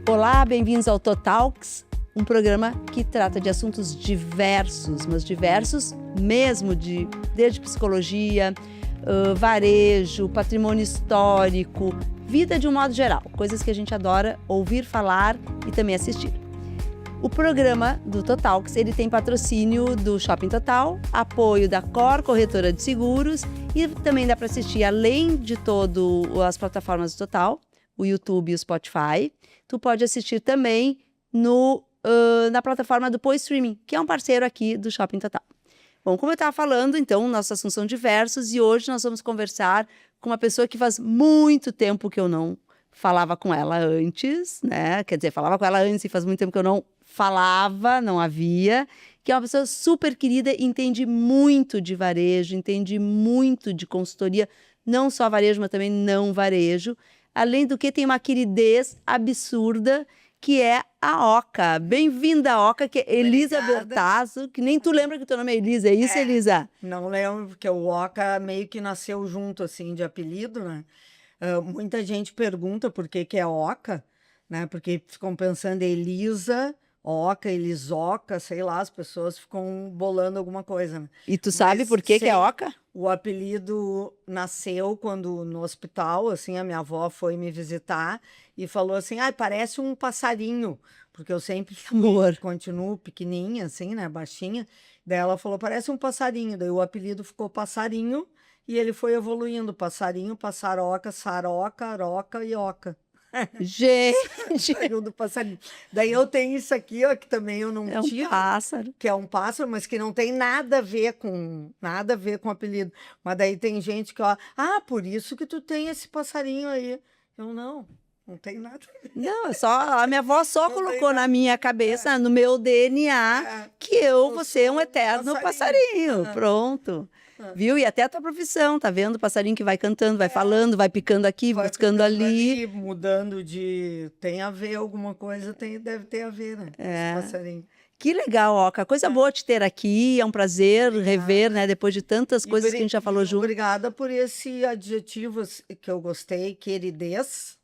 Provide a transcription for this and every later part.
Olá, bem-vindos ao Totalks, um programa que trata de assuntos diversos, mas diversos mesmo, desde psicologia, varejo, patrimônio histórico, vida de um modo geral, coisas que a gente adora ouvir falar e também assistir. O programa do Totalks, ele tem patrocínio do Shopping Total, apoio da Cor Corretora de Seguros e também dá para assistir, além de todas as plataformas do Total, o YouTube e o Spotify, tu pode assistir também na plataforma do Pô Streaming, que é um parceiro aqui do Shopping Total. Bom, como eu estava falando, então, nossos assuntos são diversos e hoje nós vamos conversar com uma pessoa que faz muito tempo que eu não falava com ela antes, né? Quer dizer, falava com ela antes e faz muito tempo que eu não falava, não havia, que é uma pessoa super querida, entende muito de varejo, entende muito de consultoria, não só varejo, mas também não varejo. Além do que, tem uma queridez absurda, que é a Oca. Bem-vinda, Oca, que é Elisa Bertazzo, que nem tu lembra que o teu nome é Elisa, é isso, Elisa? Não lembro, porque o Oca meio que nasceu junto, assim, de apelido, né? Muita gente pergunta por que é Oca, né? Porque ficam pensando em Elisa, Oca, Elisoca, sei lá, as pessoas ficam bolando alguma coisa, né? E tu sabe por que é Oca? O apelido nasceu quando no hospital, assim, a minha avó foi me visitar e falou assim, parece um passarinho, porque eu sempre continuo pequenininha, assim, né, baixinha. Daí ela falou, parece um passarinho. Daí o apelido ficou passarinho e ele foi evoluindo, passarinho, passaroca, saroca, aroca e oca. Gente! Do passarinho. Daí eu tenho isso aqui, ó, que também eu não tive. É um pássaro. Que é um pássaro, mas que não tem nada a ver com o apelido. Mas daí tem gente que, ó, por isso que tu tem esse passarinho aí. Eu não tem nada a ver. Não, é só a minha avó só colocou na minha cabeça, no meu DNA, que eu vou ser um eterno passarinho. Pronto. Viu? E até a tua profissão, tá vendo? O passarinho que vai cantando, vai falando, vai picando aqui, vai buscando ali. Mudando de... Tem a ver alguma coisa, deve ter a ver, né? Esse passarinho. Que legal, Oca. Coisa boa te ter aqui. É um prazer rever, né? Depois de tantas coisas que a gente já falou junto. Obrigada por esse adjetivo que eu gostei, queridez.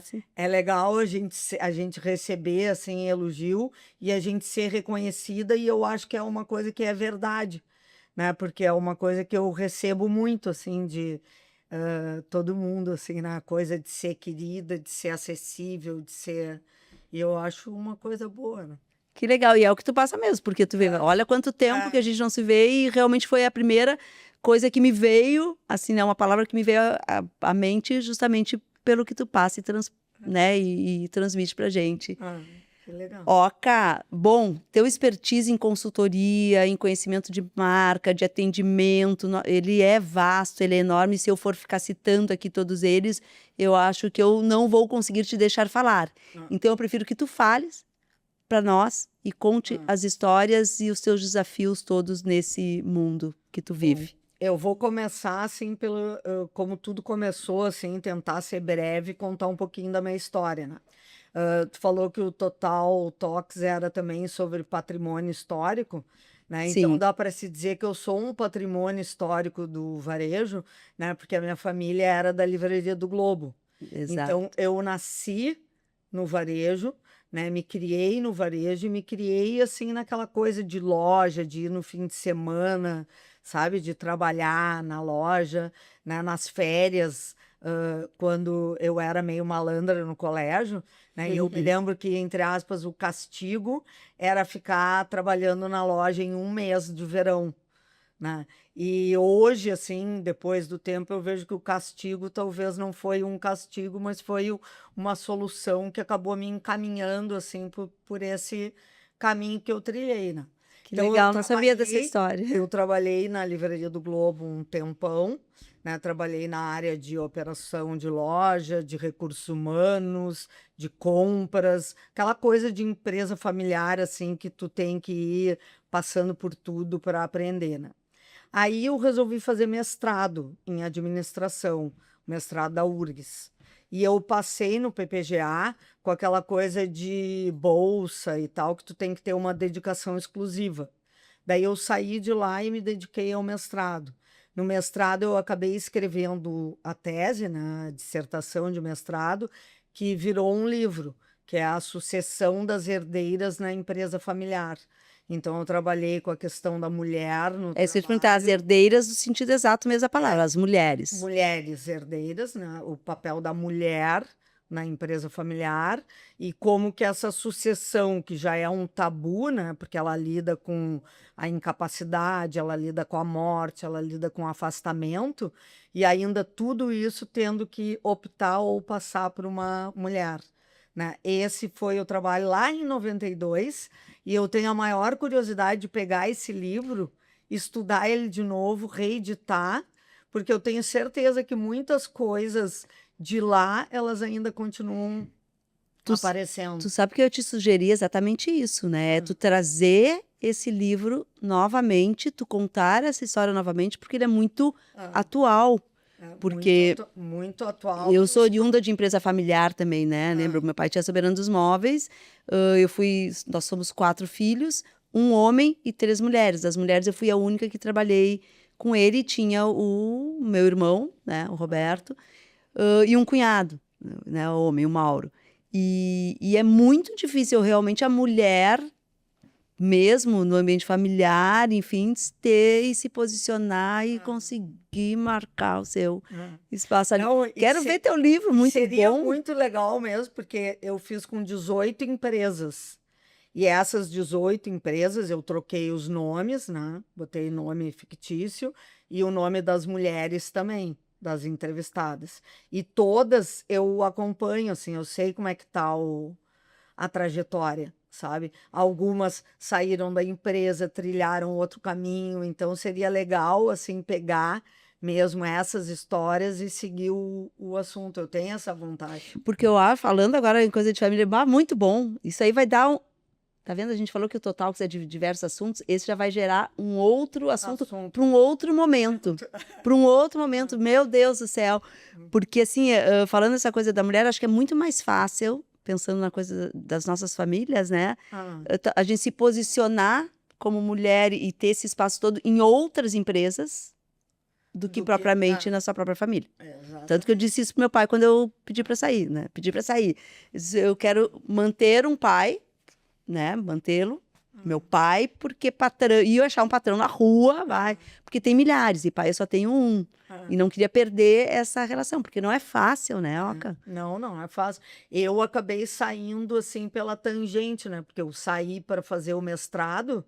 Sim. É legal a gente receber assim elogio e a gente ser reconhecida, e eu acho que é uma coisa que é verdade, né? Porque é uma coisa que eu recebo muito assim de todo mundo, assim, na coisa de ser querida, de ser acessível, e eu acho uma coisa boa, né? Que legal, e é o que tu passa mesmo, porque tu vê, olha quanto tempo que a gente não se vê, e realmente foi a primeira coisa que me veio, assim, né, uma palavra que me veio à mente, justamente pelo que tu passa né, e transmite pra gente. Que legal. Oca, bom, teu expertise em consultoria, em conhecimento de marca, de atendimento, ele é vasto, ele é enorme. Se eu for ficar citando aqui todos eles, eu acho que eu não vou conseguir te deixar falar. Então, eu prefiro que tu fales para nós e conte as histórias e os teus desafios todos nesse mundo que tu vive. Eu vou começar, assim, como tudo começou, assim, tentar ser breve e contar um pouquinho da minha história, né? Tu falou que o Total Talks era também sobre patrimônio histórico, né? Sim. Então dá para se dizer que eu sou um patrimônio histórico do varejo, né? Porque a minha família era da Livraria do Globo. Exato. Então eu nasci no varejo, né? Me criei no varejo e me criei assim naquela coisa de loja, de ir no fim de semana, sabe? De trabalhar na loja, né? Nas férias, quando eu era meio malandra no colégio, né? E eu me lembro que, entre aspas, o castigo era ficar trabalhando na loja em um mês de verão, né? E hoje, assim, depois do tempo, eu vejo que o castigo talvez não foi um castigo, mas foi uma solução que acabou me encaminhando, assim, por esse caminho que eu trilhei, né? Que legal, não sabia dessa história. Eu trabalhei na Livraria do Globo um tempão, né? Trabalhei na área de operação de loja, de recursos humanos, de compras, aquela coisa de empresa familiar, assim, que tu tem que ir passando por tudo para aprender, né? Aí eu resolvi fazer mestrado em administração, mestrado da URGS. E eu passei no PPGA com aquela coisa de bolsa e tal, que tu tem que ter uma dedicação exclusiva. Daí eu saí de lá e me dediquei ao mestrado. No mestrado, eu acabei escrevendo a tese, né, a dissertação de mestrado, que virou um livro, que é a sucessão das herdeiras na empresa familiar. Então, eu trabalhei com a questão da mulher no É isso que eu ia te perguntar, as trabalho, herdeiras no sentido exato mesmo da palavra, as mulheres. mulheres herdeiras, né, o papel da mulher na empresa familiar e como que essa sucessão, que já é um tabu, né, porque ela lida com a incapacidade, ela lida com a morte, ela lida com o afastamento, e ainda tudo isso tendo que optar ou passar por uma mulher, né? Esse foi o trabalho lá em 92, e eu tenho a maior curiosidade de pegar esse livro, estudar ele de novo, reeditar, porque eu tenho certeza que muitas coisas de lá, elas ainda continuam Tu, aparecendo. tu sabe que eu te sugeri exatamente isso, né? É tu trazer esse livro novamente, tu contar essa história novamente, porque ele é muito atual. Porque muito atual. eu sou oriunda de empresa familiar também, né? Lembro, meu pai tinha Soberano dos Móveis, nós somos 4 filhos, um homem e 3 mulheres. Das mulheres eu fui a única que trabalhei com ele, tinha o meu irmão, né, o Roberto, e um cunhado, né, o homem, o Mauro. E é muito difícil realmente a mulher, mesmo no ambiente familiar, enfim, ter e se posicionar e conseguir marcar o seu espaço ali. Não, Quero ver teu livro, muito seria bom. muito legal mesmo, porque eu fiz com 18 empresas. E essas 18 empresas, eu troquei os nomes, né? Botei nome fictício e o nome das mulheres também, das entrevistadas. E todas eu acompanho, assim, eu sei como é que tá a trajetória, sabe? Algumas saíram da empresa, trilharam outro caminho, então seria legal, assim, pegar mesmo essas histórias e seguir o assunto. Eu tenho essa vontade. Porque falando agora em coisa de família, muito bom. Isso aí vai dar um. Tá vendo? A gente falou que o Totalks é de diversos assuntos. Esse já vai gerar um outro assunto para um outro momento. Para um outro momento. Meu Deus do céu. Porque, assim, falando essa coisa da mulher, acho que é muito mais fácil, pensando na coisa das nossas famílias, né? A gente se posicionar como mulher e ter esse espaço todo em outras empresas do que propriamente na sua própria família. Tanto que eu disse isso pro meu pai quando eu pedi para sair, né? Pedi para sair. Eu quero manter um pai, né, mantê-lo, meu pai, porque patrão, e eu achar um patrão na rua, vai, porque tem milhares, e pai eu só tenho um, e não queria perder essa relação, porque não é fácil, né, Oca? Não, não é fácil. Eu acabei saindo, assim, pela tangente, né, porque eu saí para fazer o mestrado,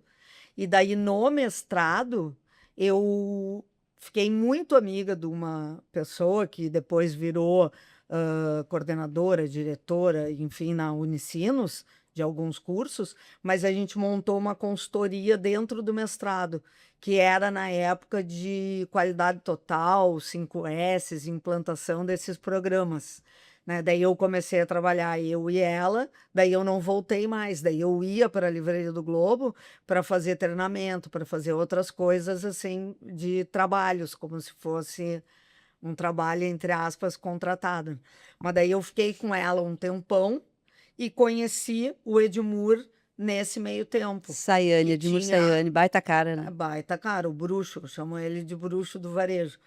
e daí no mestrado, eu fiquei muito amiga de uma pessoa que depois virou coordenadora, diretora, enfim, na Unicinos, de alguns cursos, mas a gente montou uma consultoria dentro do mestrado, que era na época de qualidade total, 5S, implantação desses programas, né? Daí eu comecei a trabalhar, eu e ela, daí eu não voltei mais, daí eu ia para a Livraria do Globo para fazer treinamento, para fazer outras coisas assim de trabalhos, como se fosse um trabalho, entre aspas, contratado. Mas daí eu fiquei com ela um tempão, e conheci o Edmur nesse meio tempo. Sayane, Edmur Sayane, baita cara, né? Baita cara, o bruxo, eu chamo ele de bruxo do varejo.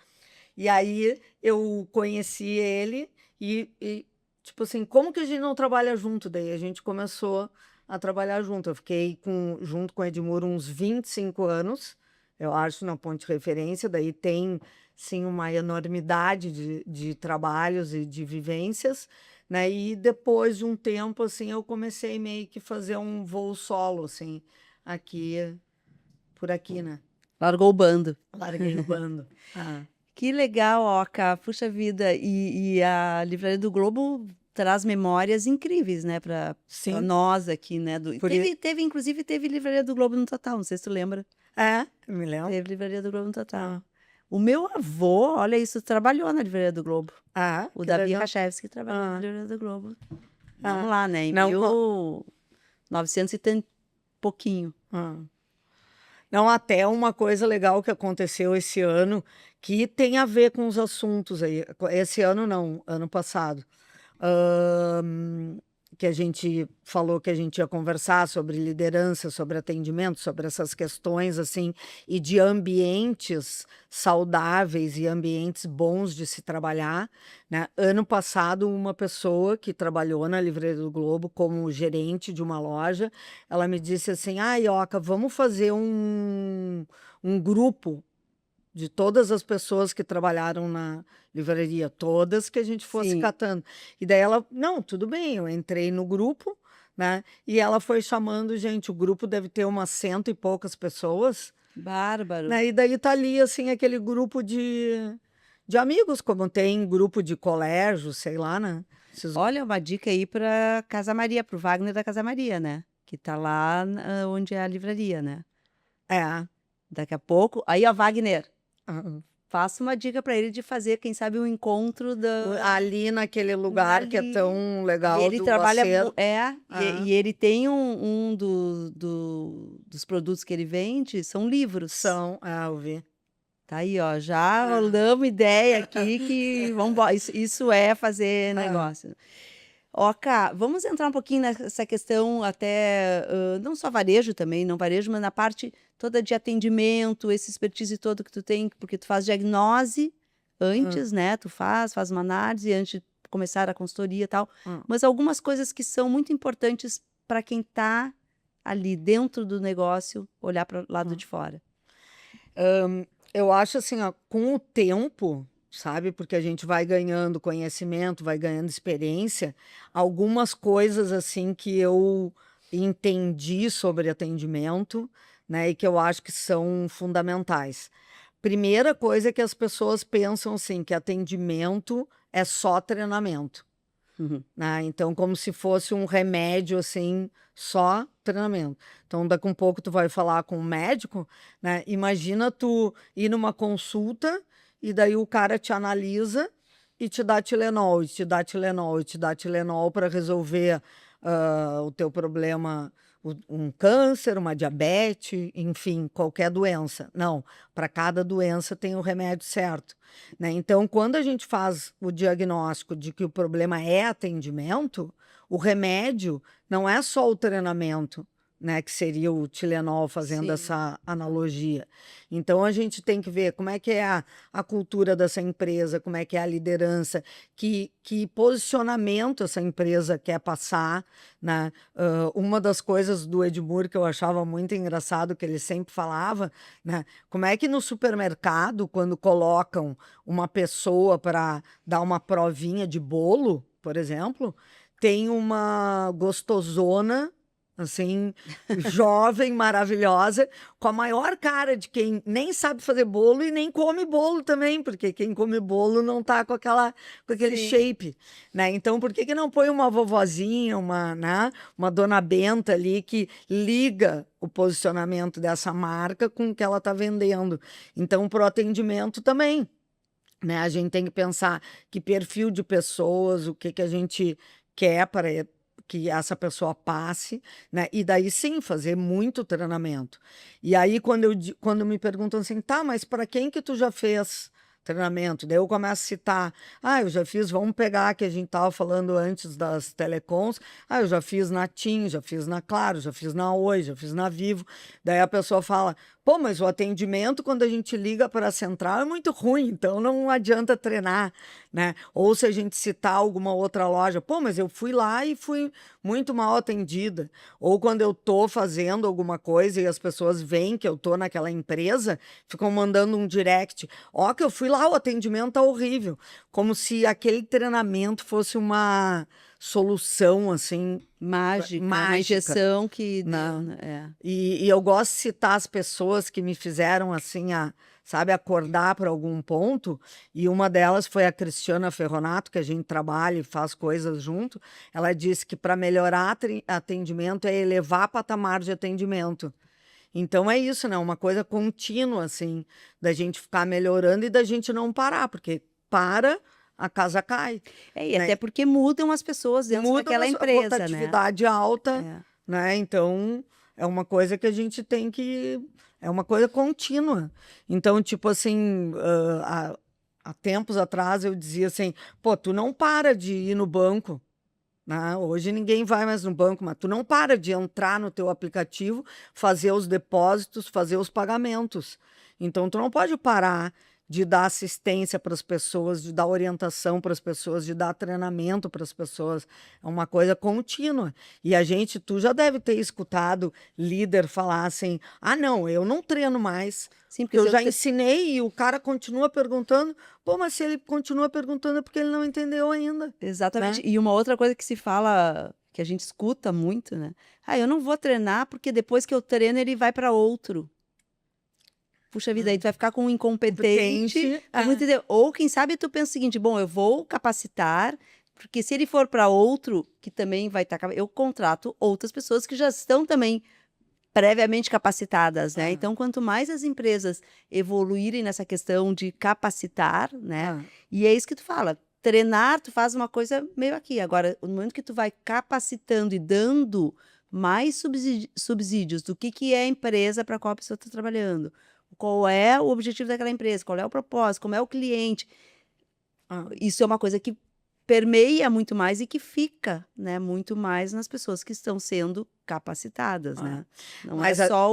E aí eu conheci ele e tipo assim, como que a gente não trabalha junto? Daí a gente começou a trabalhar junto. Eu fiquei junto com o Edmur uns 25 anos, eu acho, na Ponte de Referência. Daí tem, sim, uma enormidade de trabalhos e de vivências, né? E depois de um tempo, assim, eu comecei meio que fazer um voo solo, assim, por aqui, né? Largou o bando. Larguei o bando. Que legal, Oca. Puxa vida. E a Livraria do Globo traz memórias incríveis, né, para nós aqui, né? Inclusive, teve Livraria do Globo no Total, não sei se tu lembra. Me lembro. Teve Livraria do Globo no Total. O meu avô, olha isso, trabalhou na Livraria do Globo. O Davi Rachevski trabalhou na Livraria do Globo. Vamos lá, né? Em 1900 e pouquinho. Não, até uma coisa legal que aconteceu esse ano, que tem a ver com os assuntos aí. Esse ano não, ano passado. que a gente falou que a gente ia conversar sobre liderança, sobre atendimento, sobre essas questões assim, e de ambientes saudáveis e ambientes bons de se trabalhar, né? Ano passado, uma pessoa que trabalhou na Livraria do Globo como gerente de uma loja, ela me disse assim: ah, Ioca, vamos fazer um grupo de todas as pessoas que trabalharam na livraria, todas que a gente fosse Sim. catando. E daí ela, não, tudo bem, eu entrei no grupo, né? E ela foi chamando, gente, o grupo deve ter umas 100 e poucas pessoas, Bárbaro. né? E daí tá ali, assim, aquele grupo de amigos, como tem grupo de colégio, sei lá, né? Esses... Olha, uma dica aí para Casa Maria, para o Wagner da Casa Maria, né? Que tá lá onde é a livraria, né? É. Daqui a pouco. Aí, ó, Wagner, Ah, faça uma dica para ele de fazer, quem sabe, um encontro ali naquele lugar que é ali. tão E legal ele do trabalha, acervo. e ele tem um dos produtos que ele vende, são livros. São, eu vi. Tá aí, ó, já rolamos ideia aqui que vamos embora. Isso é fazer negócio. Ó, Cá, vamos entrar um pouquinho nessa questão até, não só varejo também, não varejo, mas na parte toda de atendimento, esse expertise todo que tu tem, porque tu faz diagnose antes, né? Tu faz uma análise antes de começar a consultoria e tal, mas algumas coisas que são muito importantes para quem está ali dentro do negócio, olhar para o lado de fora. Eu acho assim, ó, com o tempo, sabe? Porque a gente vai ganhando conhecimento, vai ganhando experiência, algumas coisas assim que eu entendi sobre atendimento, né, e que eu acho que são fundamentais. Primeira coisa é que as pessoas pensam assim, que atendimento é só treinamento, Uhum. né? Então, como se fosse um remédio, assim, só treinamento. Então, daqui um pouco tu vai falar com o médico, né? Imagina tu ir numa consulta e daí o cara te analisa e te dá Tilenol, e te dá Tilenol, e te dá Tilenol para resolver o teu problema, um câncer, uma diabetes, enfim, qualquer doença. Não, para cada doença tem o remédio certo, né? Então, quando a gente faz o diagnóstico de que o problema é atendimento, o remédio não é só o treinamento, né, que seria o Tilenol, fazendo Sim. essa analogia. Então, a gente tem que ver como é que é a cultura dessa empresa, como é que é a liderança, que posicionamento essa empresa quer passar, né? Uma das coisas do Edmur que eu achava muito engraçado, que ele sempre falava, né? Como é que no supermercado, quando colocam uma pessoa para dar uma provinha de bolo, por exemplo, tem uma gostosona, assim, jovem, maravilhosa, com a maior cara de quem nem sabe fazer bolo e nem come bolo também, porque quem come bolo não tá com aquele Sim. shape, né? Então, por que não põe uma vovozinha, né, uma dona Benta ali que liga o posicionamento dessa marca com o que ela tá vendendo? Então, pro atendimento também, né? A gente tem que pensar que perfil de pessoas, o que a gente quer para que essa pessoa passe, né? E daí sim fazer muito treinamento. E aí quando me perguntam assim, tá, mas para quem que tu já fez treinamento? Daí eu começo a citar, eu já fiz, vamos pegar que a gente estava falando antes das telecoms, eu já fiz na TIM, já fiz na Claro, já fiz na Oi, já fiz na Vivo. Daí a pessoa fala, pô, mas o atendimento, quando a gente liga para a central, é muito ruim, então não adianta treinar, né? Ou se a gente citar alguma outra loja, pô, mas eu fui lá e fui muito mal atendida. Ou quando eu tô fazendo alguma coisa e as pessoas veem que eu tô naquela empresa, ficam mandando um direct, ó, que eu fui lá, o atendimento tá horrível. Como se aquele treinamento fosse uma solução, assim, Mágica, uma mágica. injeção que Não. deu, né? E eu gosto de citar as pessoas que me fizeram assim, sabe, acordar para algum ponto. E uma delas foi a Cristiana Ferronato, que a gente trabalha e faz coisas junto. Ela disse que para melhorar atendimento é elevar patamar de atendimento. Então é isso, né? Uma coisa contínua, assim, da gente ficar melhorando e da gente não parar, porque a casa cai. E Né? até porque mudam as pessoas dentro daquela A empresa, né? rotatividade alta, né? Então, é uma coisa que a gente tem que... É uma coisa contínua. Então, tipo assim, há tempos atrás eu dizia assim, pô, tu não para de ir no banco, né? Hoje ninguém vai mais no banco, mas tu não para de entrar no teu aplicativo, fazer os depósitos, fazer os pagamentos. Então, tu não pode parar de dar assistência para as pessoas, de dar orientação para as pessoas, de dar treinamento para as pessoas. É uma coisa contínua. E tu já deve ter escutado líder falar assim: ah, não, eu não treino mais. Sim, Porque eu já ensinei e o cara continua perguntando. Pô, mas se ele continua perguntando é porque ele não entendeu ainda. Exatamente. Né? E uma outra coisa que se fala, que a gente escuta muito, né? Ah, eu não vou treinar porque depois que eu treino ele vai para outro. Puxa vida, aí tu vai ficar com um incompetente. Ou quem sabe tu pensa o seguinte: bom, eu vou capacitar, porque se ele for para outro, que também vai estar. Eu contrato outras pessoas que já estão também previamente capacitadas, né? Então, quanto mais as empresas evoluírem nessa questão de capacitar, né? E é isso que tu fala. Treinar, tu faz uma coisa meio aqui. Agora, no momento que tu vai capacitando e dando mais subsídios do que é a empresa para qual a pessoa está trabalhando, qual é o objetivo daquela empresa, qual é o propósito, como é o cliente. Isso é uma coisa que permeia muito mais e que fica, né, muito mais nas pessoas que estão sendo capacitadas, né? Não Mas é só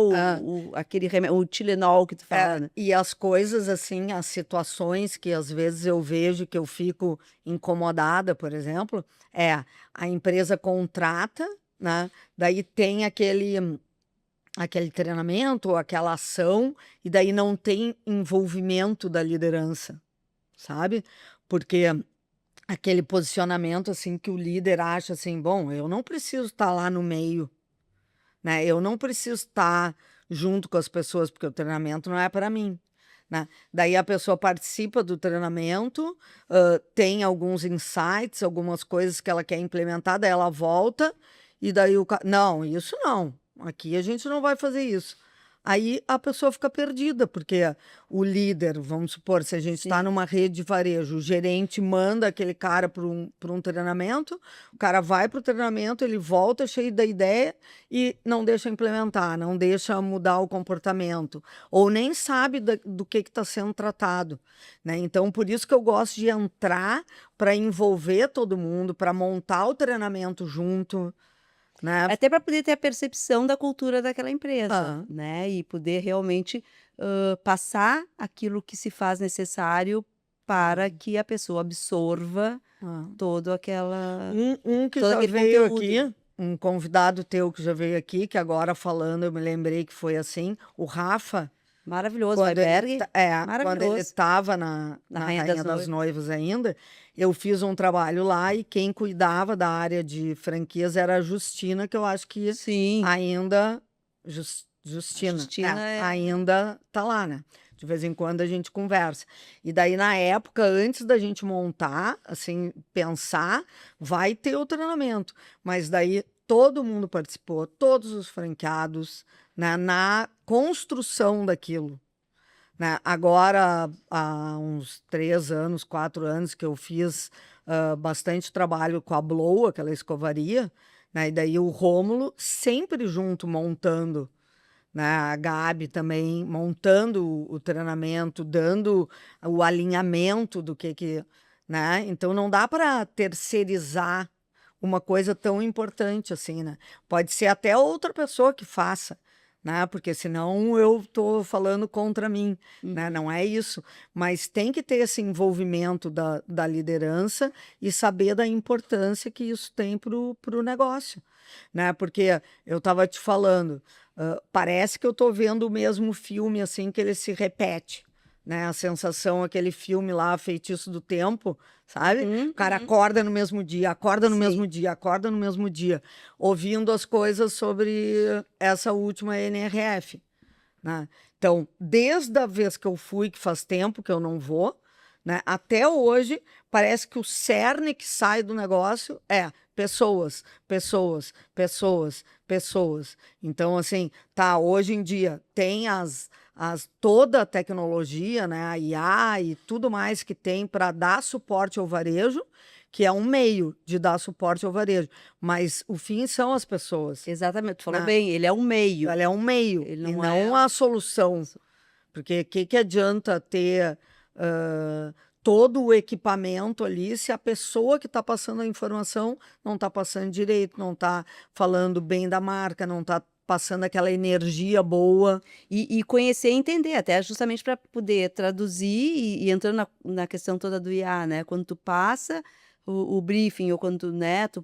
aquele remédio, o Tilenol que tu fala, né? E as coisas assim, as situações que às vezes eu vejo que eu fico incomodada, por exemplo, a empresa contrata, né? Daí tem aquele treinamento, aquela ação, e daí não tem envolvimento da liderança, sabe? Porque aquele posicionamento assim que o líder acha assim, bom, eu não preciso estar lá no meio, né? Eu não preciso estar junto com as pessoas, porque o treinamento não é para mim, né? Daí a pessoa participa do treinamento, tem alguns insights, algumas coisas que ela quer implementar, daí ela volta, e daí não, isso não. Aqui a gente não vai fazer isso. Aí a pessoa fica perdida, porque o líder, vamos supor, se a gente está numa rede de varejo, o gerente manda aquele cara para um treinamento, o cara vai para o treinamento, ele volta cheio da ideia e não deixa implementar, não deixa mudar o comportamento, ou nem sabe do que está sendo tratado, né? Então, por isso que eu gosto de entrar para envolver todo mundo, para montar o treinamento junto. Né? Até para poder ter a percepção da cultura daquela empresa, né? E poder realmente passar aquilo que se faz necessário para que a pessoa absorva todo aquela que todo já aquele veio conteúdo. aqui, um convidado teu que já veio aqui, que agora falando eu me lembrei que foi assim, o Rafa. Maravilhoso, Quando quando ele estava na Rainha das Noivas ainda, eu fiz um trabalho lá e quem cuidava da área de franquias era a Justina, que eu acho que ainda... Justina ainda tá lá, né? De vez em quando a gente conversa. E daí, na época, antes da gente montar, assim, pensar, vai ter o treinamento. Mas daí todo mundo participou, todos os franqueados, né, na construção daquilo. Né? Agora, há uns 3 anos, 4 anos que eu fiz bastante trabalho com a Blow, aquela escovaria, né? E daí o Rômulo sempre junto, montando, né? A Gabi também montando o treinamento, dando o alinhamento do que... Né? Então, não dá para terceirizar uma coisa tão importante assim, né? Pode ser até outra pessoa que faça, né? Porque senão eu estou falando contra mim, né? Não é isso. Mas tem que ter esse envolvimento da liderança e saber da importância que isso tem para o negócio, né? Porque eu estava te falando, parece que eu estou vendo o mesmo filme, assim, que ele se repete, né? A sensação, aquele filme lá, Feitiço do Tempo, sabe? O cara acorda no mesmo dia, acorda no mesmo dia, acorda no mesmo dia, ouvindo as coisas sobre essa última NRF, né? Então, desde a vez que eu fui, que faz tempo que eu não vou, né, até hoje, parece que o cerne que sai do negócio é pessoas, pessoas, pessoas, pessoas. Então, assim, hoje em dia tem toda a tecnologia, né, a IA e tudo mais que tem para dar suporte ao varejo, que é um meio de dar suporte ao varejo, mas o fim são as pessoas. Exatamente, tu falou bem, ele é um meio. Ele é um meio, e não a solução. Porque o que adianta ter todo o equipamento ali, se a pessoa que está passando a informação não está passando direito, não está falando bem da marca, não está passando aquela energia boa. E conhecer e entender, até justamente para poder traduzir e entrando na questão toda do IA, né? Quando tu passa o briefing ou quando tu, né, tu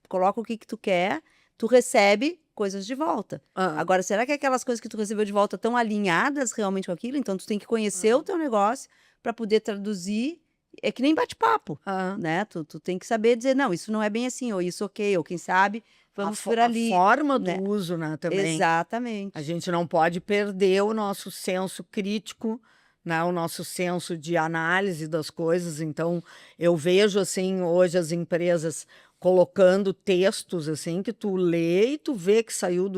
coloca o que tu quer, tu recebe coisas de volta. Agora, será que aquelas coisas que tu recebeu de volta estão alinhadas realmente com aquilo? Então, tu tem que conhecer o teu negócio para poder traduzir. É que nem bate-papo, né? Tu tem que saber dizer, não, isso não é bem assim, ou isso ok, ou quem sabe, vamos por ali. A forma né? do uso, né, também. Exatamente. A gente não pode perder o nosso senso crítico, né, o nosso senso de análise das coisas. Então, eu vejo, assim, hoje as empresas colocando textos, assim, que tu lê e tu vê que saiu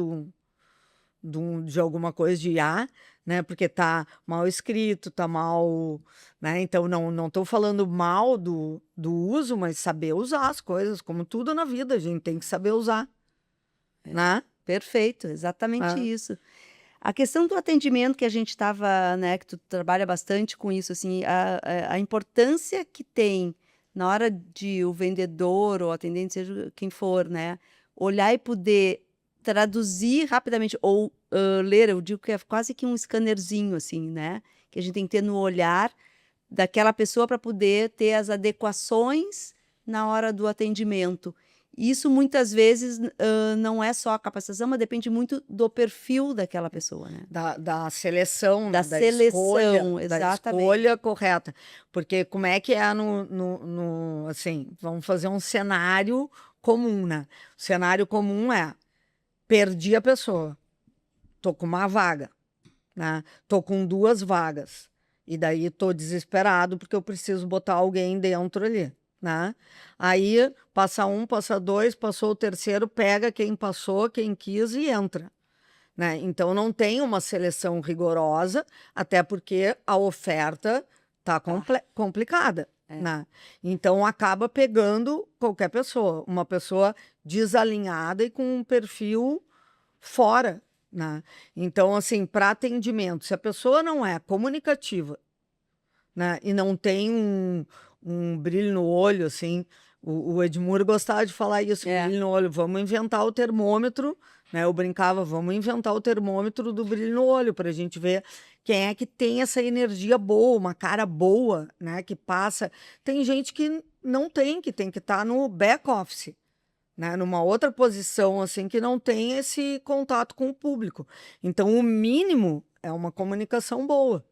de alguma coisa de IA, né, porque tá mal escrito, tá mal, né, então não estou falando mal do uso, mas saber usar as coisas, como tudo na vida, a gente tem que saber usar, né? Perfeito, exatamente isso. A questão do atendimento que a gente estava, né, que tu trabalha bastante com isso, assim, a importância que tem na hora de o vendedor ou atendente, seja quem for, né, olhar e poder traduzir rapidamente ou ler, eu digo que é quase que um scannerzinho, assim, né, que a gente tem que ter no olhar daquela pessoa para poder ter as adequações na hora do atendimento. Isso muitas vezes não é só a capacitação, mas depende muito do perfil daquela pessoa, né? Da seleção, Da né? seleção, da exatamente. escolha correta. Porque como é que é assim, vamos fazer um cenário comum, né? O cenário comum é, perdi a pessoa, tô com uma vaga, né? Tô com 2 vagas, e daí tô desesperado porque eu preciso botar alguém dentro ali, né? Aí passa 1, passa 2, passou o terceiro, pega quem passou, quem quis e entra, né? Então não tem uma seleção rigorosa, até porque a oferta tá complicada, né? Então acaba pegando qualquer pessoa, uma pessoa desalinhada e com um perfil fora, né? Então, assim, para atendimento, se a pessoa não é comunicativa, né, e não tem um brilho no olho, assim, o Edmuro gostava de falar isso, brilho no olho, vamos inventar o termômetro, né? Eu brincava, vamos inventar o termômetro do brilho no olho para a gente ver quem é que tem essa energia boa, uma cara boa, né? Que passa. Tem gente que não tem, que tem que estar no back office, né, numa outra posição, assim, que não tem esse contato com o público. Então, o mínimo é uma comunicação boa,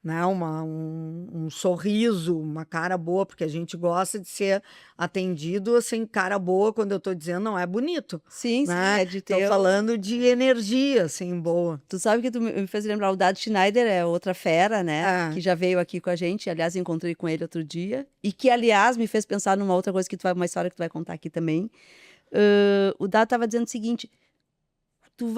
né? Um sorriso, uma cara boa, porque a gente gosta de ser atendido, assim, cara boa, quando eu estou dizendo, não é bonito. Sim, né? é de Estou ter... falando de energia, assim, boa. Tu sabe que tu me fez lembrar, o Dado Schneider é outra fera, né? Que já veio aqui com a gente, aliás, encontrei com ele outro dia, e que, aliás, me fez pensar numa outra coisa uma história que tu vai contar aqui também. O Dado estava dizendo o seguinte, tu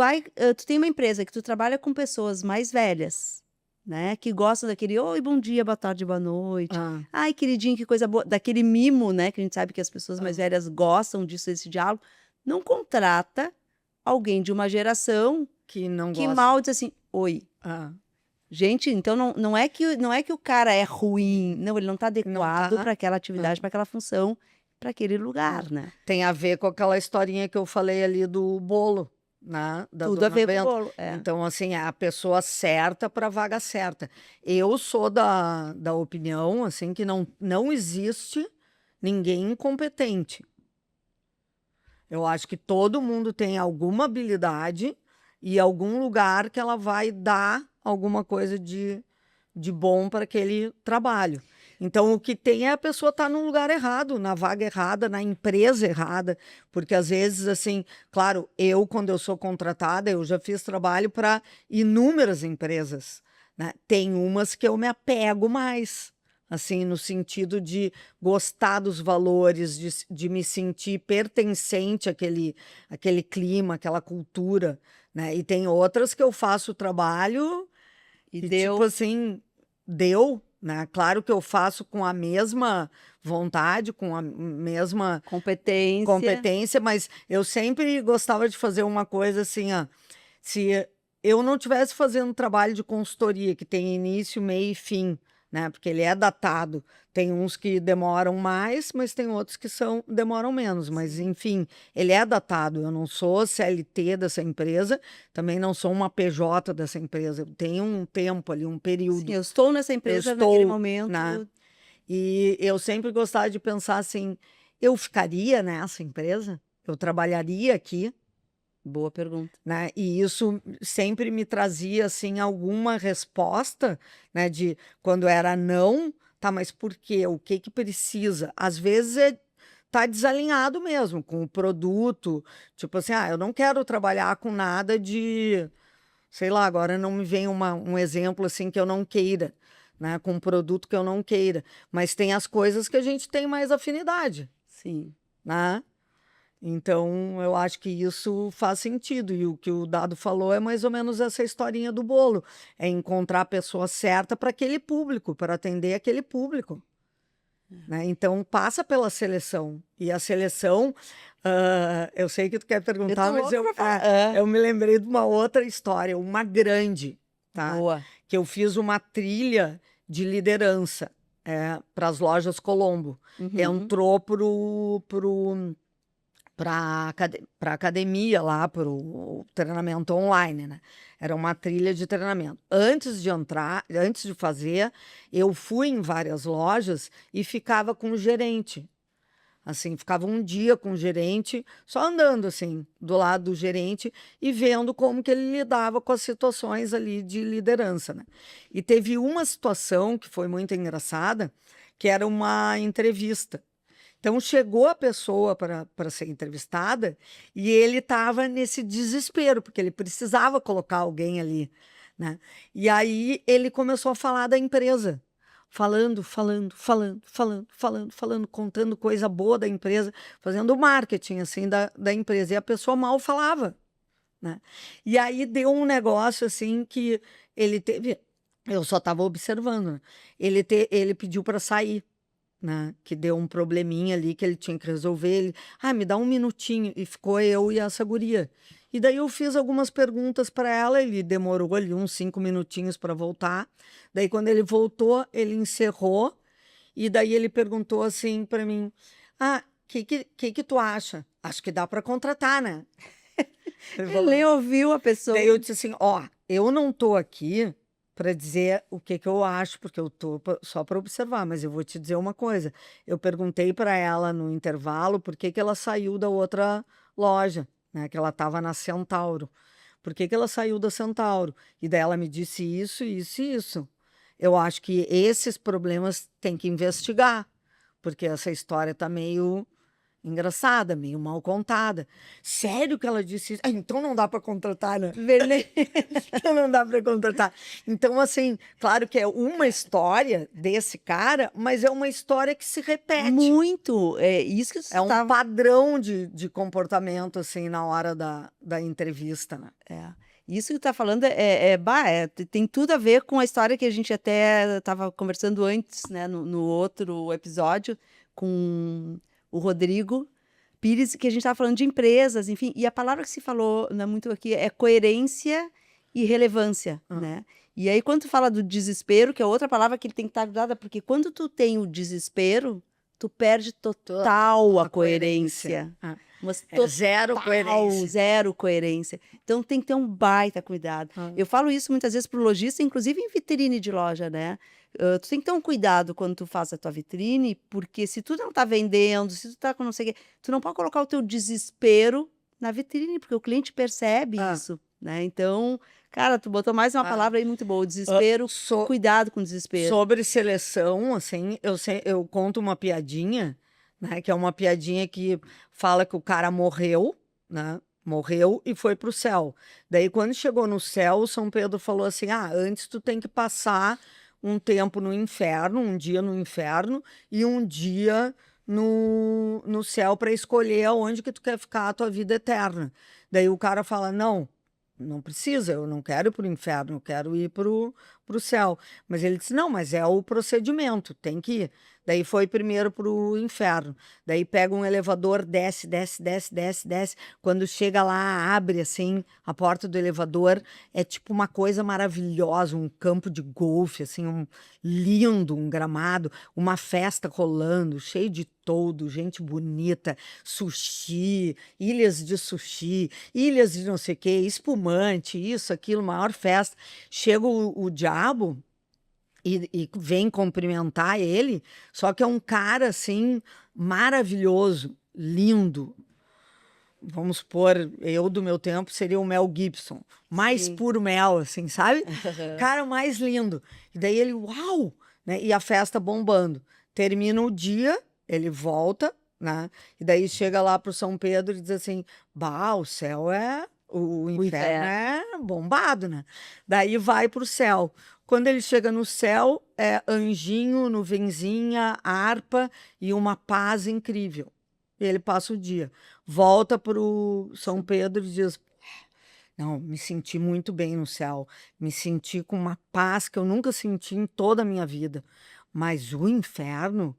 tem uma empresa que tu trabalha com pessoas mais velhas, né? Que gostam daquele, oi, bom dia, boa tarde, boa noite. Ai, queridinho, que coisa boa. Daquele mimo, né? Que a gente sabe que as pessoas mais velhas gostam disso, desse diálogo. Não contrata alguém de uma geração que não que gosta. mal diz assim, oi. Gente, então não é que o cara é ruim, não, ele não está adequado para aquela atividade, para aquela função, para aquele lugar, né? Tem a ver com aquela historinha que eu falei ali do bolo, né? Tudo a ver com o bolo. Então, assim, é a pessoa certa para a vaga certa. Eu sou da opinião, assim, que não existe ninguém incompetente. Eu acho que todo mundo tem alguma habilidade e algum lugar que ela vai dar alguma coisa de bom para aquele trabalho. Então, o que tem é a pessoa estar no lugar errado, na vaga errada, na empresa errada, porque às vezes, assim, claro, quando eu sou contratada, eu já fiz trabalho para inúmeras empresas, né? Tem umas que eu me apego mais, assim, no sentido de gostar dos valores, de me sentir pertencente àquele clima, àquela cultura, né? E tem outras que eu faço o trabalho e tipo assim, deu, né? Claro que eu faço com a mesma vontade, com a mesma competência, mas eu sempre gostava de fazer uma coisa assim, ó, se eu não tivesse fazendo trabalho de consultoria, que tem início, meio e fim, né? Porque ele é datado. Tem uns que demoram mais, mas tem outros que demoram menos. Mas, enfim, ele é datado. Eu não sou CLT dessa empresa, também não sou uma PJ dessa empresa. Eu tenho um tempo ali, um período. Sim, eu estou nessa empresa naquele momento. Né? E eu sempre gostava de pensar assim, eu ficaria nessa empresa? Eu trabalharia aqui? Boa pergunta. Né? E isso sempre me trazia assim alguma resposta, né? De quando era não, tá, mas por quê? O que que precisa? Às vezes tá desalinhado mesmo com o produto, tipo assim, eu não quero trabalhar com nada de, sei lá, agora não me vem um exemplo assim que eu não queira, né? Com um produto que eu não queira, mas tem as coisas que a gente tem mais afinidade, Sim. né? Então, eu acho que isso faz sentido. E o que o Dado falou é mais ou menos essa historinha do bolo. É encontrar a pessoa certa para aquele público, para atender aquele público. Né? Então, passa pela seleção. E a seleção, eu sei que tu quer perguntar, mas eu me lembrei de uma outra história, uma grande, tá? Boa. Que eu fiz uma trilha de liderança para as lojas Colombo. Entrou para academia lá, para o treinamento online, né? Era uma trilha de treinamento. Antes de entrar, antes de fazer, eu fui em várias lojas e ficava com o gerente. Assim, ficava um dia com o gerente, só andando assim, do lado do gerente e vendo como que ele lidava com as situações ali de liderança, né? E teve uma situação que foi muito engraçada, que era uma entrevista. Então, chegou a pessoa para ser entrevistada e ele estava nesse desespero, porque ele precisava colocar alguém ali, né? E aí ele começou a falar da empresa, falando, contando coisa boa da empresa, fazendo marketing, assim, da empresa. E a pessoa mal falava, né? E aí deu um negócio, assim, que ele teve... Eu só estava observando, né? Ele pediu para sair. Né, que deu um probleminha ali que ele tinha que resolver. Ele, me dá um minutinho. E ficou eu e essa guria. E daí eu fiz algumas perguntas para ela. Ele demorou ali uns 5 minutinhos para voltar. Daí, quando ele voltou, ele encerrou. E daí ele perguntou assim para mim: que tu acha? Acho que dá para contratar, né? Ele nem ouviu a pessoa. Daí eu disse assim: eu não tô aqui para dizer o que eu acho, porque eu tô só para observar, mas eu vou te dizer uma coisa. Eu perguntei para ela no intervalo por que ela saiu da outra loja, né, que ela estava na Centauro. Por que ela saiu da Centauro? E daí ela me disse isso, isso e isso. Eu acho que esses problemas tem que investigar, porque essa história tá meio engraçada, meio mal contada. Sério que ela disse isso? Então não dá para contratar, né? Não dá para contratar. Então, assim, claro que é uma história desse cara, mas é uma história que se repete. Muito. É isso que você É um padrão de comportamento, assim, na hora da entrevista, né? Isso que tu tá falando tem tudo a ver com a história que a gente até estava conversando antes, né, no outro episódio, com o Rodrigo Pires, que a gente estava falando de empresas, enfim, e a palavra que se falou, né, muito aqui é coerência e relevância, né? E aí, quando tu fala do desespero, que é outra palavra que ele tem que estar cuidada, porque quando tu tem o desespero, tu perde total a coerência. Mas Zero coerência. Zero coerência. Então tem que ter um baita cuidado. Eu falo isso muitas vezes para o lojista, inclusive em vitrine de loja, né? Tu tem que ter um cuidado quando tu faz a tua vitrine, porque se tu não tá vendendo, se tu tá com não sei o quê, tu não pode colocar o teu desespero na vitrine, porque o cliente percebe isso, né? Então, cara, tu botou mais uma palavra aí muito boa, o desespero, cuidado com o desespero. Sobre seleção, assim, eu conto uma piadinha, né? Que é uma piadinha que fala que o cara morreu, né? Morreu e foi pro céu. Daí, quando chegou no céu, o São Pedro falou assim: antes tu tem que passar um tempo no inferno, um dia no inferno e um dia no céu para escolher aonde que tu quer ficar a tua vida eterna. Daí o cara fala: não precisa, eu não quero ir pro inferno, eu quero ir pro para o céu. Mas ele disse, não, mas é o procedimento, tem que ir. Daí foi primeiro para o inferno. Daí pega um elevador, desce, desce, desce, desce, desce. Quando chega lá, abre assim a porta do elevador. É tipo uma coisa maravilhosa, um campo de golfe, assim, um lindo, um gramado, uma festa rolando, cheio de toldo, gente bonita, sushi, ilhas de sushi, ilhas de não sei o quê, espumante, isso, aquilo, maior festa. Chega o diabo e vem cumprimentar ele, só que é um cara assim maravilhoso, lindo. Vamos supor, eu do meu tempo seria o Mel Gibson, mais Sim. puro mel, assim, sabe? Cara mais lindo. E daí ele, uau! Né? E a festa bombando. Termina o dia, ele volta, né? E daí chega lá pro São Pedro e diz assim: bah, o céu é. O inferno é bombado, né? Daí vai pro céu. Quando ele chega no céu, é anjinho, nuvenzinha, harpa e uma paz incrível. E ele passa o dia. Volta pro São Pedro e diz: não, me senti muito bem no céu. Me senti com uma paz que eu nunca senti em toda a minha vida. Mas o inferno,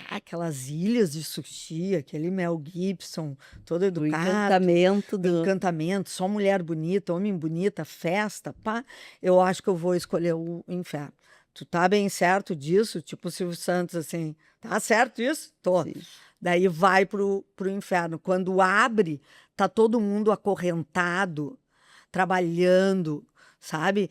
aquelas ilhas de sushi, aquele Mel Gibson, todo O educado, encantamento do. encantamento, só mulher bonita, homem bonita, festa, pá. Eu acho que eu vou escolher o inferno. Tu tá bem certo disso? Tipo o Silvio Santos, assim, tá certo isso? Tô. Sim. Daí vai pro inferno. Quando abre, tá todo mundo acorrentado, trabalhando, sabe?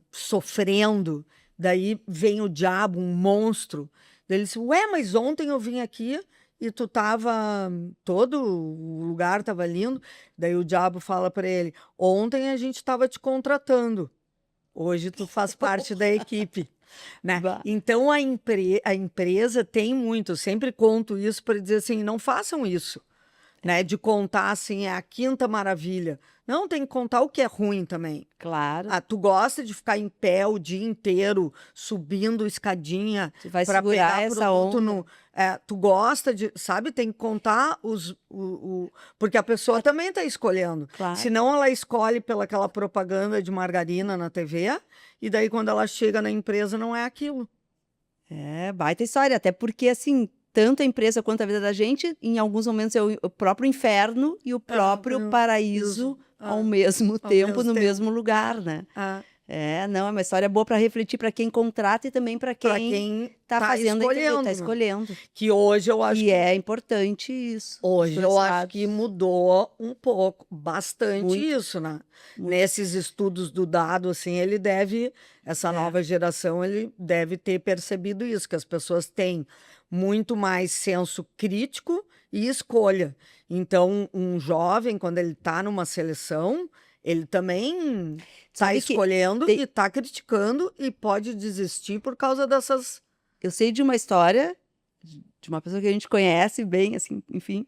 Sofrendo. Daí vem o diabo, um monstro. Daí ele disse, ué, mas ontem eu vim aqui e tu tava... Todo o lugar tava lindo. Daí o diabo fala para ele, ontem a gente tava te contratando. Hoje tu faz parte da equipe. Né? Bah. Então a empresa tem muito, eu sempre conto isso para dizer assim, não façam isso, né? De contar assim, é a quinta maravilha. Não, tem que contar o que é ruim também. Claro. Ah, tu gosta de ficar em pé o dia inteiro, subindo escadinha Tu vai para segurar pegar essa produto onda. no. Tu gosta de, sabe, tem que contar porque a pessoa também está escolhendo. Claro. Senão ela escolhe pelaquela propaganda de margarina na TV, e daí quando ela chega na empresa não é aquilo. É, baita história, até porque, assim, tanto a empresa quanto a vida da gente, em alguns momentos é o próprio inferno e o próprio paraíso ao mesmo tempo, no mesmo lugar, né? É, não, é uma história boa para refletir para quem contrata e também para Para quem quem tá fazendo escolhendo, tá né? escolhendo. Que hoje eu acho E é importante isso. dos Hoje dois eu acho lados. que mudou um pouco, bastante Muito. isso, né? Nesses estudos do dado, assim, essa nova geração, ele deve ter percebido isso, que as pessoas têm muito mais senso crítico e escolha. Então, um jovem, quando ele está numa seleção, ele também está Sabe que escolhendo e está criticando e pode desistir por causa dessas. eu sei de uma história de uma pessoa que a gente conhece bem, assim, enfim,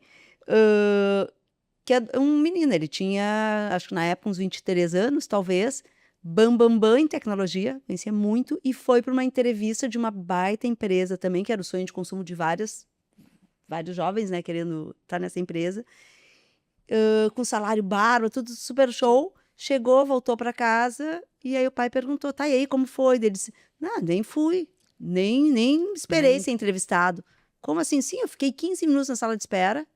que é um menino, ele tinha, acho que na época, uns 23 anos, talvez, bam em tecnologia, conhecia muito, e foi para uma entrevista de uma baita empresa também, que era o sonho de consumo de vários jovens, né, querendo estar nessa empresa, com salário bárbaro, tudo super show, chegou, voltou para casa, e aí o pai perguntou, tá, e aí, como foi? Ele disse, não, nem fui, nem esperei ser entrevistado. Como assim? Sim, eu fiquei 15 minutos na sala de espera,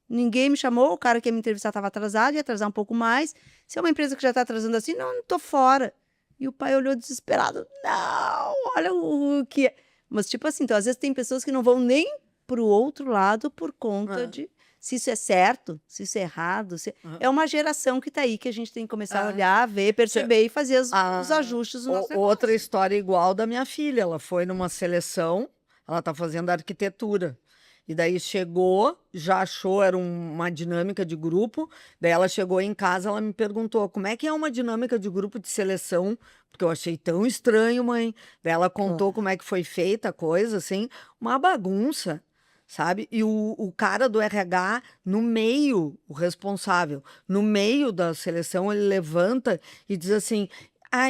ninguém me chamou, o cara que ia me entrevistar estava atrasado, ia atrasar um pouco mais. Se é uma empresa que já está atrasando assim, não tô fora. E o pai olhou desesperado, não, olha o que é. Mas tipo assim, então às vezes tem pessoas que não vão nem pro outro lado por conta de se isso é certo, se isso é errado. É uma geração que tá aí que a gente tem que começar a olhar, ver, perceber e fazer os ajustes no nosso negócio. Outra história igual da minha filha, ela foi numa seleção, ela está fazendo arquitetura. E daí chegou, já achou, era uma dinâmica de grupo. Daí ela chegou em casa, ela me perguntou, como é que é uma dinâmica de grupo de seleção? Porque eu achei tão estranho, mãe. Daí ela contou como é que foi feita a coisa, assim, uma bagunça, sabe? E o cara do RH, no meio, o responsável, no meio da seleção, ele levanta e diz assim,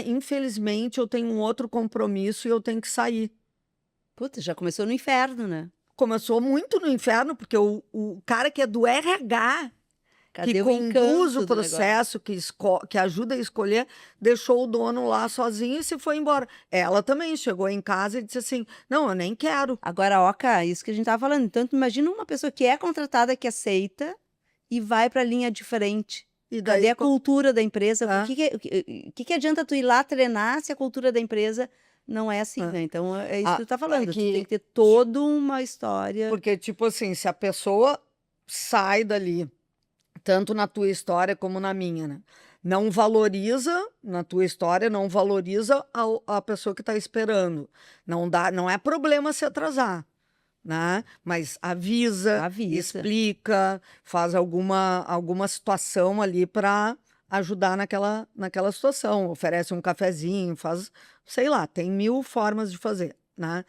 infelizmente eu tenho um outro compromisso e eu tenho que sair. Puta, já começou no inferno, né? Começou muito no inferno, porque o cara que é do RH, Cadê que o conduz encanto o do negócio? processo, que ajuda a escolher, deixou o dono lá sozinho e se foi embora. Ela também chegou em casa e disse assim, não, eu nem quero. Agora, Oca, isso que a gente tava falando. Então, tu imagina uma pessoa que é contratada, que aceita e vai para a linha diferente. E Cadê daí, a cultura da empresa? Ah. O que adianta tu ir lá treinar se a cultura da empresa não é assim, Ah. né? Então, é isso Ah, que tu tá falando. Tu tem que- que ter toda uma história. Porque, tipo assim, se a pessoa sai dali, tanto na tua história como na minha, né? Não valoriza, na tua história, não valoriza a pessoa que está esperando. Não dá, não é problema se atrasar, né? Mas avisa, Avisa. explica, faz alguma situação ali para ajudar naquela situação. Oferece um cafezinho, faz, sei lá, tem 1000 formas de fazer, né?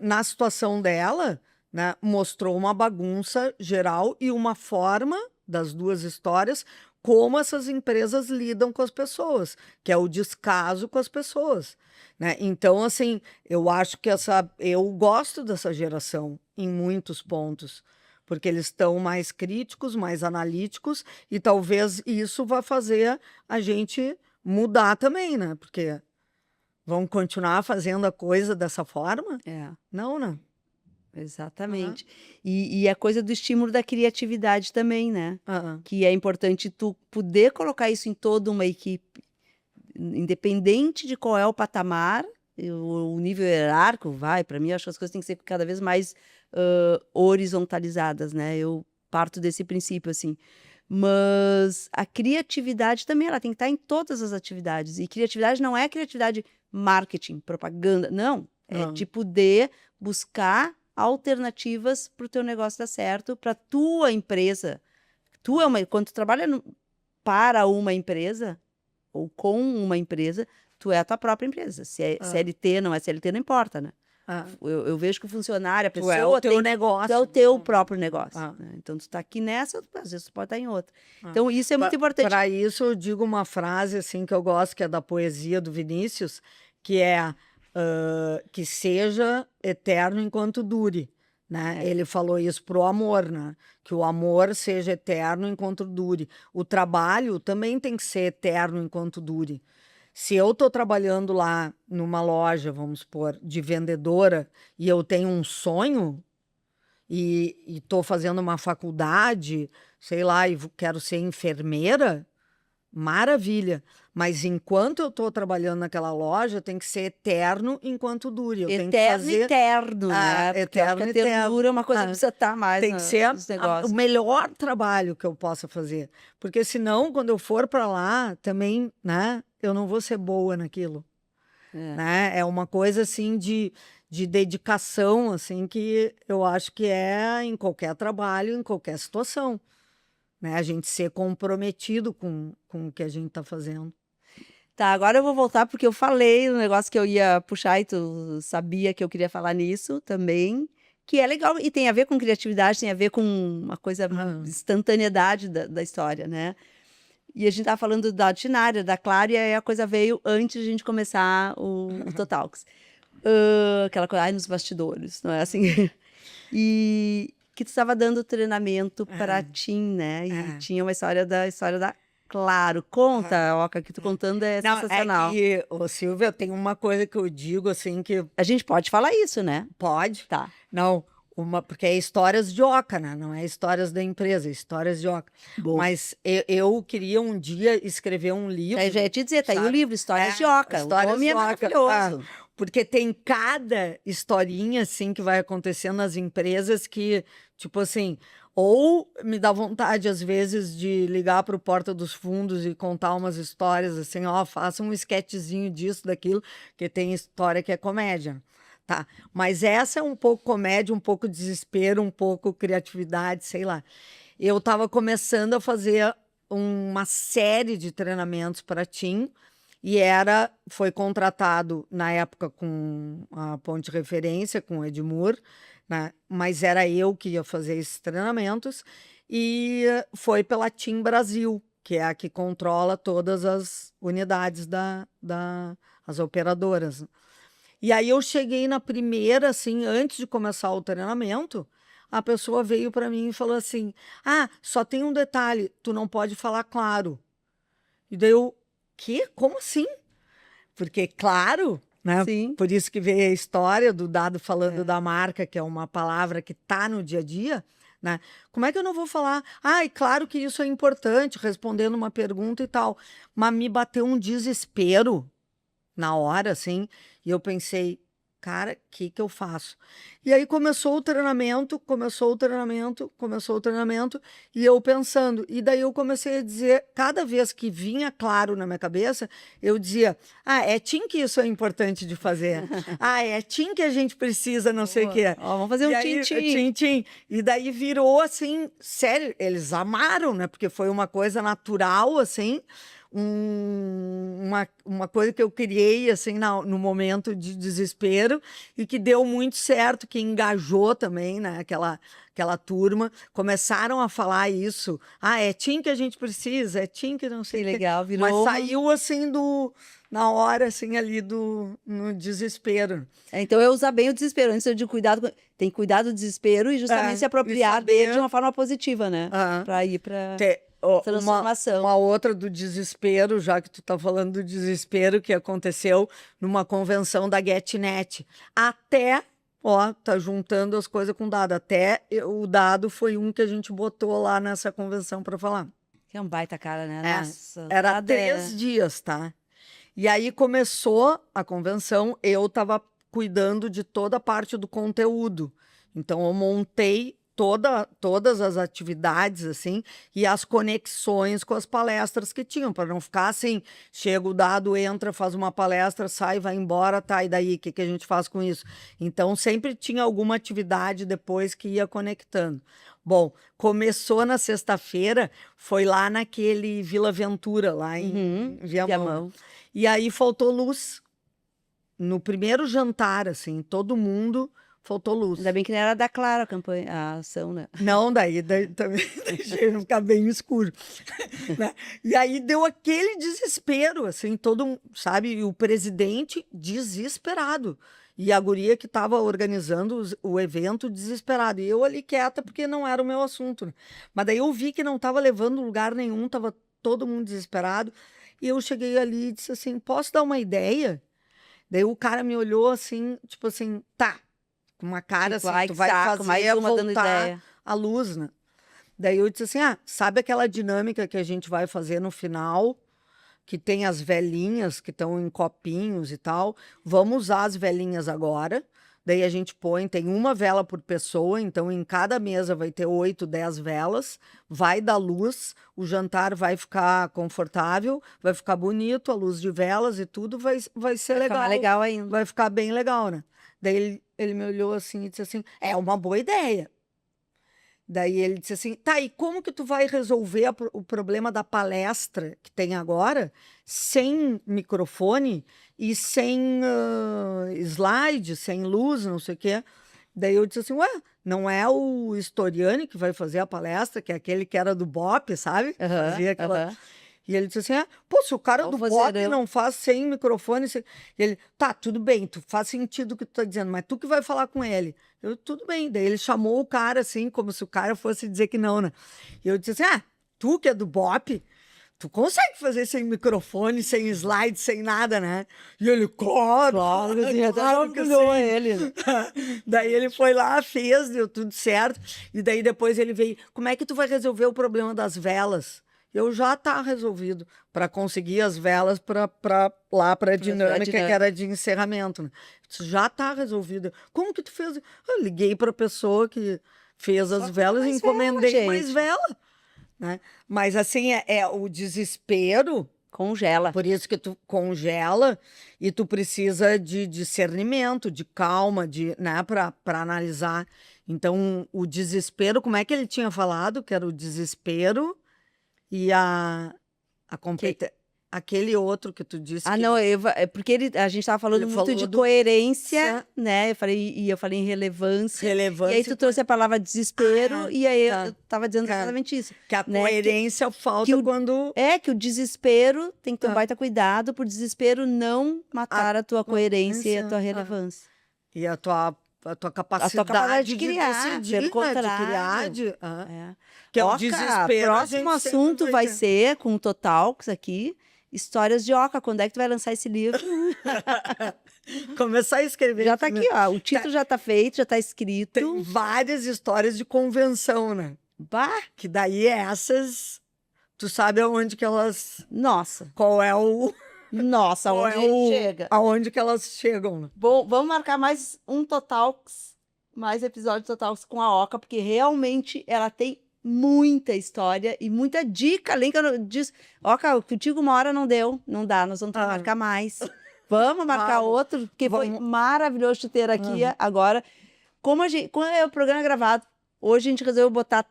Na situação dela, né, mostrou uma bagunça geral e uma forma das duas histórias como essas empresas lidam com as pessoas, que é o descaso com as pessoas, né? Então, assim, eu acho que eu gosto dessa geração em muitos pontos, porque eles estão mais críticos, mais analíticos, e talvez isso vá fazer a gente mudar também, né? Porque vão continuar fazendo a coisa dessa forma? É, Não, né? exatamente. E a coisa do estímulo da criatividade também, né? Que é importante tu poder colocar isso em toda uma equipe, independente de qual é o patamar, o nível hierárquico, para mim, acho que as coisas têm que ser cada vez mais horizontalizadas, né? Eu parto desse princípio, assim. Mas a criatividade também, ela tem que estar em todas as atividades. E criatividade não é criatividade marketing, propaganda, não. É de poder buscar alternativas para o teu negócio dar certo, para tua empresa. Quando tu trabalha para uma empresa, ou com uma empresa, tu é a tua própria empresa. Se é CLT, não é CLT, não importa, né? Eu vejo que o funcionário, a pessoa Tu é o teu tu é negócio. o teu próprio negócio. Né? Então, tu está aqui nessa, às vezes tu pode estar em outra. Então, isso é muito importante. Para isso, eu digo uma frase assim que eu gosto, que é da poesia do Vinícius, que é que seja eterno enquanto dure. Né? Ele falou isso pro amor, né? Que o amor seja eterno enquanto dure. O trabalho também tem que ser eterno enquanto dure. Se eu estou trabalhando lá numa loja, vamos supor, de vendedora, e eu tenho um sonho, e estou fazendo uma faculdade, sei lá, e quero ser enfermeira, maravilha. Mas enquanto eu estou trabalhando naquela loja, tem que ser eterno enquanto dure. Eu tenho que fazer Eterno, né? Porque eu acho que a ternura é uma coisa que precisa estar mais tem que ser nos negócios. o melhor trabalho que eu possa fazer. Porque senão, quando eu for para lá, também, né, eu não vou ser boa naquilo. Né? É uma coisa assim de dedicação, assim, que eu acho que é em qualquer trabalho, em qualquer situação. Né? A gente ser comprometido com o que a gente está fazendo. Tá, agora eu vou voltar porque eu falei no negócio que eu ia puxar e tu sabia que eu queria falar nisso também, que é legal e tem a ver com criatividade, tem a ver com uma coisa instantaneidade da história, né? E a gente tava falando da Ordinária, da Clara, e aí a coisa veio antes de a gente começar o Totalks. Aquela coisa, ai, nos bastidores, não é assim? E que tu estava dando treinamento para Tim, né? E tinha uma história da Claro. Conta, Oca, que tu contando é sensacional. É que, ô, Silvia, tem uma coisa que eu digo, assim, que... A gente pode falar isso, né? Pode. Tá. Não, porque é histórias de Oca, né? Não é histórias da empresa, é histórias de Oca. Bom. Mas eu queria um dia escrever um livro. Já ia te dizer, tá aí o livro, Histórias de Oca. Histórias O nome de é Oca. maravilhoso. Porque tem cada historinha, assim, que vai acontecendo nas empresas que, tipo assim, ou me dá vontade, às vezes, de ligar para o Porta dos Fundos e contar umas histórias, assim, ó, faça um esquetezinho disso, daquilo, que tem história que é comédia. Tá, mas essa é um pouco comédia, um pouco desespero, um pouco criatividade, sei lá. Eu estava começando a fazer uma série de treinamentos para Tim e foi contratado na época com a Ponte Referência, com o Edmur, né? Mas era eu que ia fazer esses treinamentos e foi pela Tim Brasil, que é a que controla todas as unidades as operadoras. E aí eu cheguei na primeira, assim, antes de começar o treinamento, a pessoa veio para mim e falou assim: ah, só tem um detalhe, tu não pode falar claro. E daí eu, quê? Como assim? Porque, claro, né? Sim. Por isso que veio a história do Dado falando da marca, que é uma palavra que está no dia a dia, né? Como é que eu não vou falar? Ah, e claro que isso é importante, respondendo uma pergunta e tal. Mas me bateu um desespero na hora, assim, e eu pensei, cara, o que eu faço? E aí começou o treinamento, e eu pensando, e daí eu comecei a dizer, cada vez que vinha claro na minha cabeça, eu dizia, ah, é tim que isso é importante de fazer, ah, é tim que a gente precisa, não sei o quê. Ó, vamos fazer um E aí, tim-tim. tim. E daí virou assim, sério, eles amaram, né? Porque foi uma coisa natural, assim, uma coisa que eu criei assim no momento de desespero e que deu muito certo, que engajou também, né? Aquela turma começaram a falar isso. Ah, é tim que a gente precisa, é tim que não sei Que o quê. legal, virou Mas uma- saiu assim na hora assim ali no desespero. Então, eu usar bem o desespero. Antes de cuidado, tem que cuidar do desespero e justamente se E apropriar dele de saber uma forma positiva, né? ah, Para ir para Ó, transformação. uma outra do desespero, já que tu tá falando do desespero que aconteceu numa convenção da GetNet. Até, ó, tá juntando as coisas com dado. Até o dado foi um que a gente botou lá nessa convenção para falar. Que é um baita cara, né? É, Nossa, era nada é- 3 dias, tá? E aí começou a convenção, eu tava cuidando de toda a parte do conteúdo. Então eu montei todas as atividades assim e as conexões com as palestras que tinham, para não ficar assim, chega o dado, entra, faz uma palestra, sai, vai embora, tá, e daí, o que a gente faz com isso? Então sempre tinha alguma atividade depois que ia conectando. Bom, começou na sexta-feira, foi lá naquele Vila Ventura, lá em Viamão. Viamão. E aí faltou luz. No primeiro jantar, assim, todo mundo faltou luz. Ainda bem que não era da Clara a campanha, a ação, né? Não, daí também deixei ficar bem escuro. Né? E aí deu aquele desespero, assim, sabe? E o presidente desesperado. E a guria que estava organizando o evento desesperado. E eu ali quieta, porque não era o meu assunto. Né? Mas daí eu vi que não estava levando lugar nenhum, estava todo mundo desesperado. E eu cheguei ali e disse assim: posso dar uma ideia? Daí o cara me olhou assim, tipo assim, tá, com uma cara Tipo, assim, ai, tu que vai saco, mais fazer uma dando voltar ideia. a luz, né? Daí eu disse assim: ah, sabe aquela dinâmica que a gente vai fazer no final, que tem as velhinhas que estão em copinhos e tal? Vamos usar as velhinhas agora. Daí a gente tem uma vela por pessoa, então em cada mesa vai ter 8, 10 velas, vai dar luz, o jantar vai ficar confortável, vai ficar bonito, a luz de velas e tudo vai ser Vai ficar legal. mais legal ainda. Vai ficar bem legal, né? Daí ele me olhou assim e disse assim: é uma boa ideia. Daí ele disse assim: tá, e como que tu vai resolver o problema da palestra que tem agora, sem microfone e sem slide, sem luz, não sei o quê? Daí eu disse assim: ué, não é o Storiani que vai fazer a palestra, que é aquele que era do BOP, sabe? Aham, Fazia aquela. aham. E ele disse assim: ah, pô, se o cara Qual do fazer BOP eu? não faz sem microfone. E ele, tá, tudo bem, faz sentido o que tu tá dizendo, mas tu que vai falar com ele. Eu, tudo bem. Daí ele chamou o cara assim, como se o cara fosse dizer que não, né? E eu disse assim: ah, tu que é do BOP, tu consegue fazer sem microfone, sem slide, sem nada, né? E ele, claro, Claro que sim, até claro que orgulhou sim. ele. Daí ele foi lá, fez, deu tudo certo. E daí depois ele veio: como é que tu vai resolver o problema das velas? Eu já tá resolvido para conseguir as velas para lá para a dinâmica que era de encerramento. Né? Isso já tá resolvido. Como que tu fez? Eu liguei para a pessoa que fez as velas e encomendei mais vela. Né? Mas assim, é o desespero. Congela. Por isso que tu congela e tu precisa de discernimento, de calma, né, para analisar. Então, o desespero, como é que ele tinha falado? Que era o desespero e a competência. aquele outro que tu disse Ah, que não, é porque a gente estava falando Ele muito falou de do- coerência, né? Eu falei em relevância. relevância. E aí tu trouxe a palavra desespero, Ah, e aí tá. eu tava dizendo Cara, exatamente isso. que a né, coerência falta o- quando... Que o desespero tem que ter um Ah. baita cuidado por desespero não matar a tua coerência e a tua coerência, relevância. E a tua capacidade, capacidade de criar, decidir, pelo né? De contrário. criar, É. que é o Oca, desespero. a próximo gente sempre assunto vai ter. ser, com o Totalks aqui, histórias de Oca. Quando é que tu vai lançar esse livro? Começar a escrever. Já tá aqui, ó. O título já tá feito, já tá escrito. Tem várias histórias de convenção, né? Bah, Que daí essas, tu sabe aonde que elas... nossa, Qual é o... nossa, qual onde é o- chega. Aonde que elas chegam, né? Bom, vamos marcar mais um Totalks, mais episódio de Totalks com a Oca, porque realmente ela tem muita história e muita dica, além que eu disse, Oca, contigo uma hora não deu, não dá, nós vamos ter que marcar mais. Vamos marcar Vamos. outro, porque foi Vamos. maravilhoso te ter aqui agora. Quando é o programa gravado, hoje a gente resolveu botar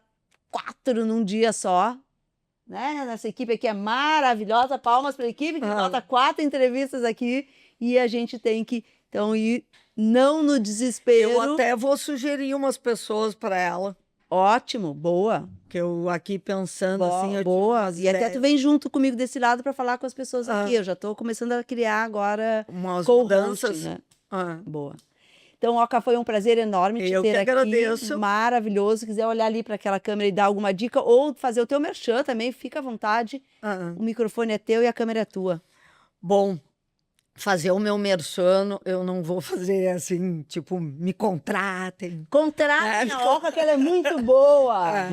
4 num dia só, né? Nossa equipe aqui é maravilhosa, palmas para a equipe que bota 4 entrevistas aqui e a gente tem que então ir não no desespero. Eu até vou sugerir umas pessoas para ela, Ótimo, boa. que eu aqui pensando assim, eu boa. tive E até umas tu vem junto comigo desse lado para falar com as pessoas aqui. Eu já estou começando a criar agora umas co-host, mudanças. né? Ah. Boa. Então, Oca, foi um prazer enorme te Eu ter que aqui. agradeço. Maravilhoso. Se quiser olhar ali para aquela câmera e dar alguma dica ou fazer o teu merchan também, fica à vontade. O microfone é teu e a câmera é tua. Bom, fazer o meu merchan, eu não vou fazer assim, tipo, me contratem. Contratem a Oca, que ela é muito boa.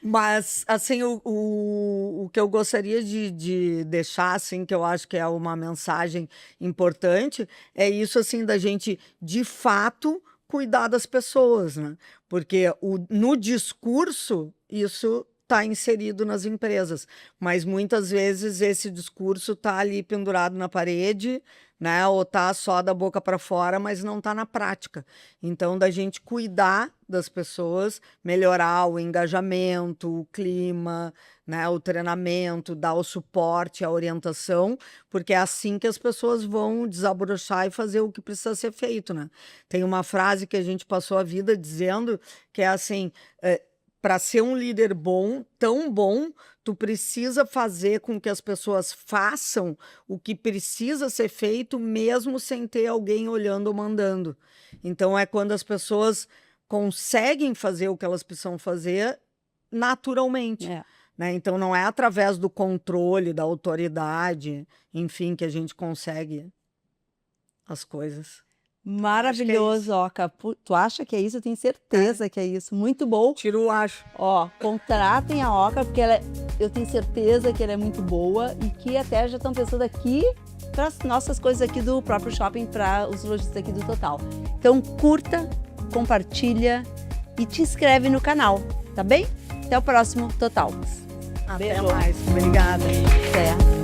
Mas, assim, o que eu gostaria de deixar, assim, que eu acho que é uma mensagem importante, é isso, assim, da gente, de fato, cuidar das pessoas, né? Porque no discurso, isso está inserido nas empresas, mas muitas vezes esse discurso está ali pendurado na parede, né? Ou tá só da boca para fora, mas não está na prática. Então, da gente cuidar das pessoas, melhorar o engajamento, o clima, né? O treinamento, dar o suporte, a orientação, porque é assim que as pessoas vão desabrochar e fazer o que precisa ser feito, né? Tem uma frase que a gente passou a vida dizendo que é assim, para ser um líder bom, tão bom, tu precisa fazer com que as pessoas façam o que precisa ser feito, mesmo sem ter alguém olhando ou mandando. Então, é quando as pessoas conseguem fazer o que elas precisam fazer naturalmente. Né? Então, não é através do controle, da autoridade, enfim, que a gente consegue as coisas. Maravilhoso, Oca. Tu acha que é isso? Eu tenho certeza que é isso. Muito bom. Tiro o acho. Ó, contratem a Oca, porque eu tenho certeza que ela é muito boa e que até já estão pensando aqui para as nossas coisas aqui do próprio shopping, para os lojistas aqui do Total. Então, curta, compartilha e te inscreve no canal, tá bem? Até o próximo Total. Até mais. Obrigada. Até.